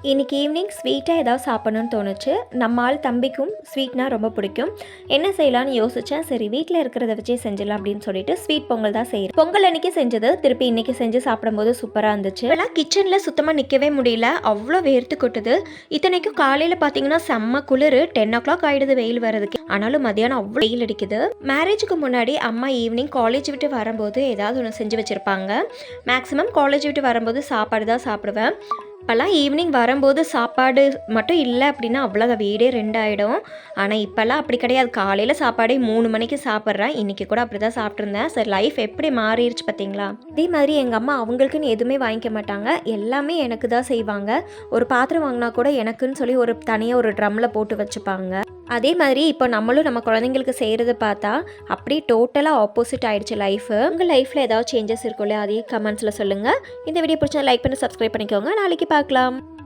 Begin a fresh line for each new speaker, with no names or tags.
இன்றைக்கி ஈவினிங் ஸ்வீட்டாக ஏதாவது சாப்பிட்ணுன்னு தோணுச்சு. நம்ம ஆள் தம்பிக்கும் ஸ்வீட்னா ரொம்ப பிடிக்கும். என்ன செய்யலான்னு யோசித்தேன். சரி வீட்டில் இருக்கிறத வச்சே செஞ்சிடலாம் அப்படின்னு சொல்லிட்டு ஸ்வீட் பொங்கல் தான் செய்கிறேன். பொங்கல் அன்றைக்கி செஞ்சது திருப்பி இன்றைக்கி செஞ்சு சாப்பிடும்போது சூப்பராக இருந்துச்சு. ஆனால் கிச்சனில் சுத்தமாக நிற்கவே முடியல, அவ்வளோ வேர்த்து கொட்டுது. இத்தனைக்கும் காலையில் பார்த்தீங்கன்னா செம்ம குளிர், 10 o'clock ஆகிடுது வெயில் வரதுக்கு. ஆனாலும் மதியானம் அவ்வளோ வெயில் அடிக்குது. மேரேஜுக்கு முன்னாடி அம்மா ஈவினிங் காலேஜ் விட்டு வரும்போது ஏதாவது ஒன்று செஞ்சு வச்சுருப்பாங்க. மேக்ஸிமம் காலேஜ் விட்டு வரும்போது சாப்பாடு தான் சாப்பிடுவேன். இப்போல்லாம் ஈவினிங் வரும்போது சாப்பாடு மட்டும் இல்லை அப்படின்னா அவ்வளோதான், வீடே 2 ஆகிடும். ஆனால் இப்போல்லாம் அப்படி கிடையாது. காலையில் சாப்பாடே 3 மணிக்கு சாப்பிட்றேன். இன்றைக்கி கூட அப்படி தான் சாப்பிட்ருந்தேன். சரி, லைஃப் எப்படி மாறிடுச்சு பார்த்தீங்களா? அதே மாதிரி எங்கள் அம்மா அவங்களுக்குன்னு எதுவுமே வாங்கிக்க மாட்டாங்க, எல்லாமே எனக்கு தான் செய்வாங்க. ஒரு பாத்திரம் வாங்கினா கூட எனக்குன்னு சொல்லி ஒரு தனியாக ஒரு ட்ரம்மில் போட்டு வச்சுப்பாங்க. அதே மாதிரி இப்போ நம்மளும் நம்ம குழந்தைங்களுக்கு செய்கிறத பார்த்தா அப்படியே டோட்டலாக ஆப்போசிட் ஆகிடுச்சு லைஃபு. உங்கள் லைஃப்பில் ஏதாவது சேஞ்சஸ் இருக்கும் இல்லையா? அதையே கமெண்ட்ஸில் சொல்லுங்கள். இந்த வீடியோ பிடிச்சா லைக் பண்ணி சப்ஸ்கிரைப் பண்ணிக்கோங்க. நாளைக்கு பார்க்கலாம்.